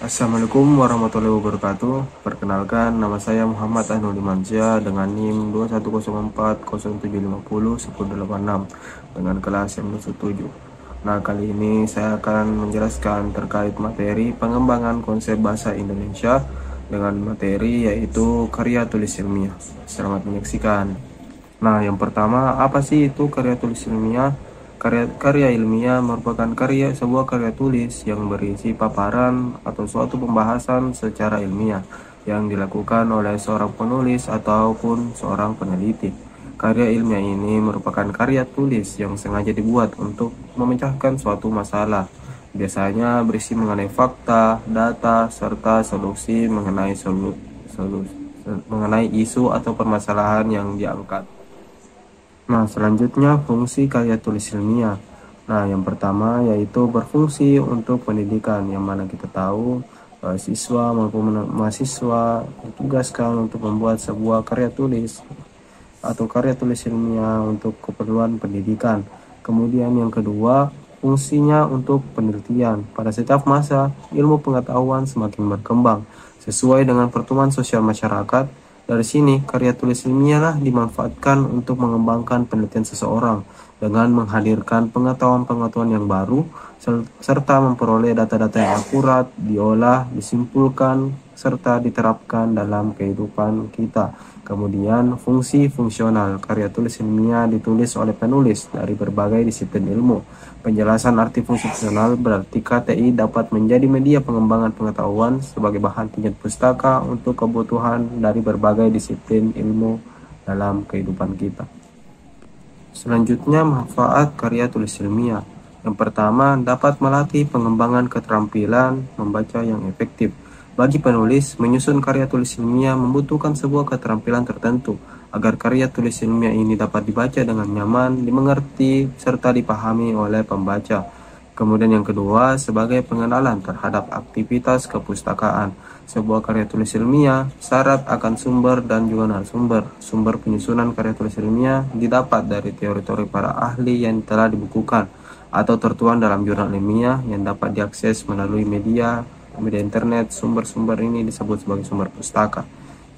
Assalamualaikum warahmatullahi wabarakatuh. Perkenalkan, nama saya Muhammad Anul Dimansyah dengan NIM 210407501086 dengan kelas M7. Nah, kali ini saya akan menjelaskan terkait materi pengembangan konsep bahasa Indonesia dengan materi yaitu karya tulis ilmiah. Selamat menyaksikan. Nah, yang pertama, apa sih itu karya tulis ilmiah? Karya ilmiah merupakan sebuah karya tulis yang berisi paparan atau suatu pembahasan secara ilmiah yang dilakukan oleh seorang penulis ataupun seorang peneliti. Karya ilmiah ini merupakan karya tulis yang sengaja dibuat untuk memecahkan suatu masalah. Biasanya berisi mengenai fakta, data, serta solusi mengenai isu atau permasalahan yang diangkat. Nah, selanjutnya fungsi karya tulis ilmiah. Nah, yang pertama yaitu berfungsi untuk pendidikan, yang mana kita tahu siswa maupun mahasiswa ditugaskan untuk membuat sebuah karya tulis atau karya tulis ilmiah untuk keperluan pendidikan. Kemudian yang kedua, fungsinya untuk penelitian. Pada setiap masa, ilmu pengetahuan semakin berkembang sesuai dengan pertumbuhan sosial masyarakat. Dari sini, karya tulis ilmiah dimanfaatkan untuk mengembangkan penelitian seseorang dengan menghadirkan pengetahuan-pengetahuan yang baru serta memperoleh data-data yang akurat, diolah, disimpulkan, serta diterapkan dalam kehidupan kita. Kemudian, fungsi fungsional karya tulis ilmiah ditulis oleh penulis dari berbagai disiplin ilmu. Penjelasan arti fungsi fungsional berarti KTI dapat menjadi media pengembangan pengetahuan sebagai bahan pinjam pustaka untuk kebutuhan dari berbagai disiplin ilmu dalam kehidupan kita. Selanjutnya, manfaat karya tulis ilmiah. Yang pertama, dapat melatih pengembangan keterampilan membaca yang efektif. Bagi penulis, menyusun karya tulis ilmiah membutuhkan sebuah keterampilan tertentu agar karya tulis ilmiah ini dapat dibaca dengan nyaman, dimengerti, serta dipahami oleh pembaca. Kemudian yang kedua, sebagai pengenalan terhadap aktivitas kepustakaan. Sebuah karya tulis ilmiah syarat akan sumber dan juga narasumber. Sumber penyusunan karya tulis ilmiah didapat dari teori-teori para ahli yang telah dibukukan atau tertuang dalam jurnal ilmiah yang dapat diakses melalui media internet. Sumber-sumber ini disebut sebagai sumber pustaka.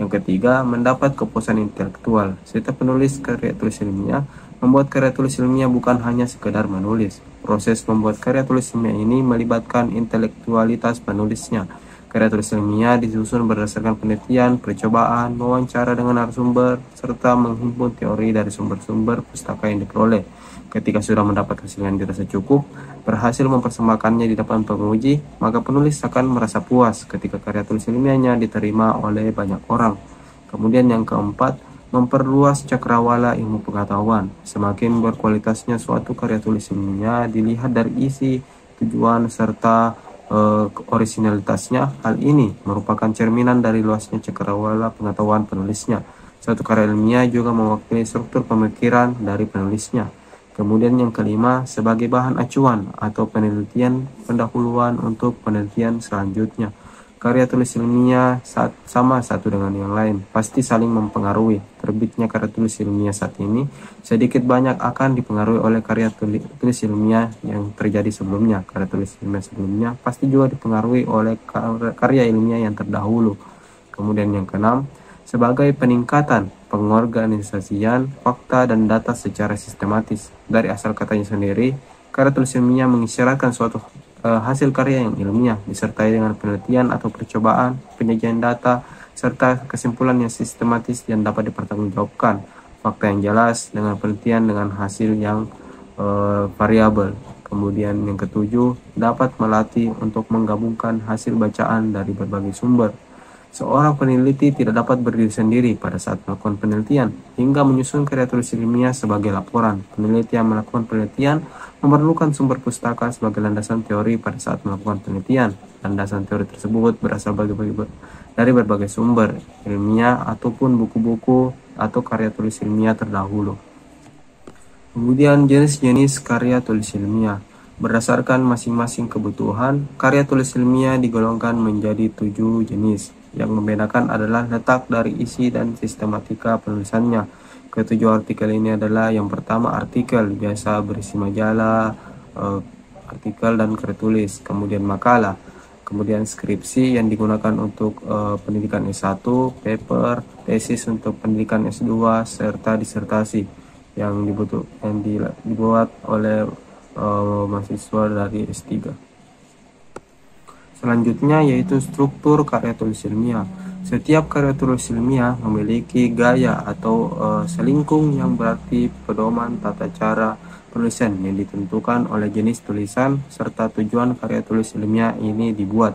Yang ketiga, mendapat kepuasan intelektual. Setiap penulis karya tulis ilmiah membuat karya tulis ilmiah bukan hanya sekedar menulis. Proses membuat karya tulis ilmiah ini melibatkan intelektualitas penulisnya. Karya tulis ilmiah disusun berdasarkan penelitian, percobaan, wawancara dengan narasumber, serta menghimpun teori dari sumber-sumber pustaka yang diperoleh. Ketika sudah mendapat hasil yang dirasa cukup, berhasil mempersembahkannya di depan penguji, maka penulis akan merasa puas ketika karya tulis ilmiahnya diterima oleh banyak orang. Kemudian yang keempat, memperluas cakrawala ilmu pengetahuan. Semakin berkualitasnya suatu karya tulis ilmiah dilihat dari isi, tujuan, serta orisinalitasnya. Hal ini merupakan cerminan dari luasnya cakrawala pengetahuan penulisnya. Suatu karya ilmiah juga mewakili struktur pemikiran dari penulisnya. Kemudian yang kelima, sebagai bahan acuan atau penelitian pendahuluan untuk penelitian selanjutnya. Karya tulis ilmiah sama satu dengan yang lain, pasti saling mempengaruhi. Terbitnya karya tulis ilmiah saat ini sedikit banyak akan dipengaruhi oleh karya tulis ilmiah yang terjadi sebelumnya. Karya tulis ilmiah sebelumnya pasti juga dipengaruhi oleh karya ilmiah yang terdahulu. Kemudian yang keenam, sebagai peningkatan pengorganisasian fakta dan data secara sistematis. Dari asal katanya sendiri, karya tulis ilmiah mengisyaratkan suatu hasil karya yang ilmiah disertai dengan penelitian atau percobaan, penyajian data, serta kesimpulan yang sistematis yang dapat dipertanggungjawabkan. Fakta yang jelas dengan penelitian dengan hasil yang variabel. Kemudian yang ketujuh, dapat melatih untuk menggabungkan hasil bacaan dari berbagai sumber. Seorang peneliti tidak dapat berdiri sendiri pada saat melakukan penelitian hingga menyusun karya tulis ilmiah sebagai laporan. Peneliti yang melakukan penelitian memerlukan sumber pustaka sebagai landasan teori pada saat melakukan penelitian. Landasan teori tersebut berasal dari berbagai sumber ilmiah ataupun buku-buku atau karya tulis ilmiah terdahulu. Kemudian jenis-jenis karya tulis ilmiah. Berdasarkan masing-masing kebutuhan, karya tulis ilmiah digolongkan menjadi 7 jenis. Yang membedakan adalah letak dari isi dan sistematika penulisannya. Ketujuh artikel ini adalah yang pertama artikel, biasa berisi majalah, artikel dan karya tulis. Kemudian makalah. kemudian skripsi yang digunakan untuk pendidikan S1, paper, tesis untuk pendidikan S2, serta disertasi yang dibuat oleh mahasiswa dari S3. Selanjutnya yaitu struktur karya tulis ilmiah. Setiap karya tulis ilmiah memiliki gaya atau selingkung yang berarti pedoman tata cara penulisan yang ditentukan oleh jenis tulisan serta tujuan karya tulis ilmiah ini dibuat.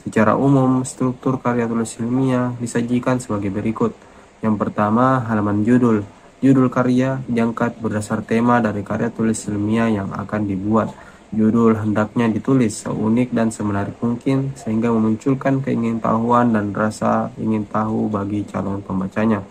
Secara umum, struktur karya tulis ilmiah disajikan sebagai berikut. Yang pertama, halaman judul. Judul karya diangkat berdasar tema dari karya tulis ilmiah yang akan dibuat. Judul hendaknya ditulis seunik dan semenarik mungkin sehingga memunculkan keingintahuan dan rasa ingin tahu bagi calon pembacanya.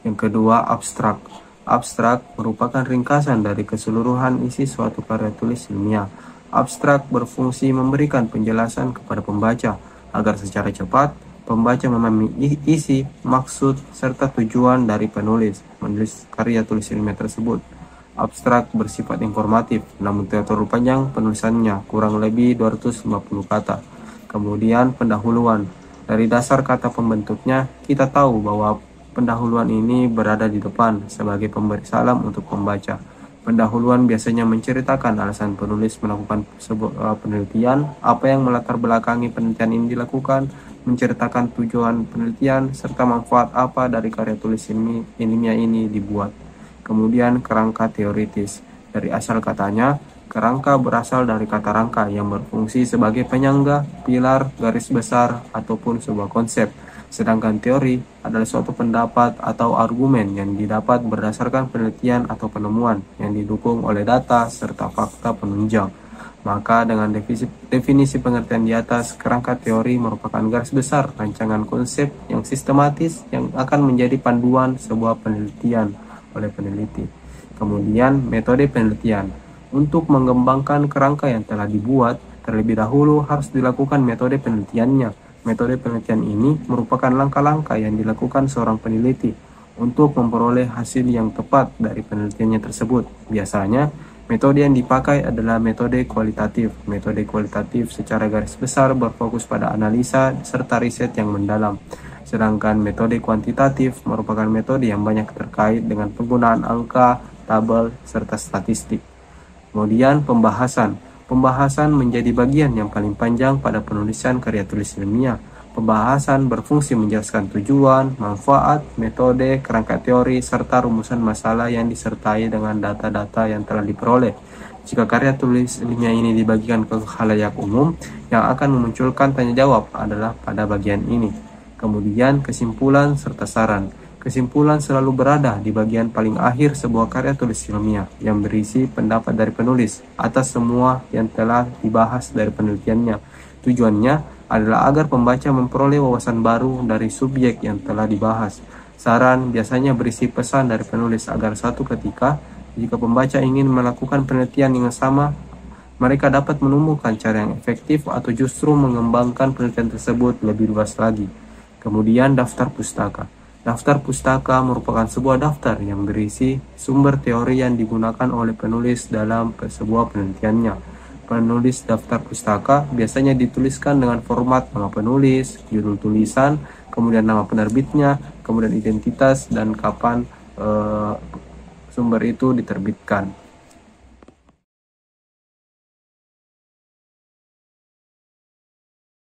Yang kedua, abstrak. Abstrak merupakan ringkasan dari keseluruhan isi suatu karya tulis ilmiah. Abstrak berfungsi memberikan penjelasan kepada pembaca agar secara cepat pembaca memahami isi, maksud, serta tujuan dari penulis menulis karya tulis ilmiah tersebut. Abstrak bersifat informatif, namun tidak terlalu panjang penulisannya, kurang lebih 250 kata. Kemudian pendahuluan. Dari dasar kata pembentuknya, kita tahu bahwa pendahuluan ini berada di depan sebagai pemberi salam untuk pembaca. Pendahuluan biasanya menceritakan alasan penulis melakukan sebuah penelitian, apa yang melatar belakangi penelitian ini dilakukan, menceritakan tujuan penelitian, serta manfaat apa dari karya tulis ilmiah ini dibuat. Kemudian kerangka teoritis. Dari asal katanya, kerangka berasal dari kata rangka yang berfungsi sebagai penyangga, pilar, garis besar, ataupun sebuah konsep. Sedangkan teori adalah suatu pendapat atau argumen yang didapat berdasarkan penelitian atau penemuan yang didukung oleh data serta fakta penunjang. Maka dengan definisi pengertian di atas, kerangka teori merupakan garis besar rancangan konsep yang sistematis yang akan menjadi panduan sebuah penelitian oleh peneliti. Kemudian metode penelitian. Untuk mengembangkan kerangka yang telah dibuat, terlebih dahulu harus dilakukan metode penelitiannya. Metode penelitian ini merupakan langkah-langkah yang dilakukan seorang peneliti untuk memperoleh hasil yang tepat dari penelitiannya tersebut. Biasanya, metode yang dipakai adalah metode kualitatif. Metode kualitatif secara garis besar berfokus pada analisa serta riset yang mendalam. Sedangkan metode kuantitatif merupakan metode yang banyak terkait dengan penggunaan angka, tabel, serta statistik. Kemudian pembahasan. Pembahasan menjadi bagian yang paling panjang pada penulisan karya tulis ilmiah. Pembahasan berfungsi menjelaskan tujuan, manfaat, metode, kerangka teori, serta rumusan masalah yang disertai dengan data-data yang telah diperoleh. Jika karya tulis ilmiah ini dibagikan ke khalayak umum, yang akan memunculkan tanya jawab adalah pada bagian ini. Kemudian kesimpulan serta saran. Kesimpulan selalu berada di bagian paling akhir sebuah karya tulis ilmiah yang berisi pendapat dari penulis atas semua yang telah dibahas dari penelitiannya. Tujuannya adalah agar pembaca memperoleh wawasan baru dari subjek yang telah dibahas. Saran biasanya berisi pesan dari penulis agar suatu ketika jika pembaca ingin melakukan penelitian yang sama, mereka dapat menemukan cara yang efektif atau justru mengembangkan penelitian tersebut lebih luas lagi. Kemudian daftar pustaka. Daftar pustaka merupakan sebuah daftar yang berisi sumber teori yang digunakan oleh penulis dalam sebuah penelitiannya. Penulis daftar pustaka biasanya dituliskan dengan format nama penulis, judul tulisan, kemudian nama penerbitnya, kemudian identitas dan kapan sumber itu diterbitkan.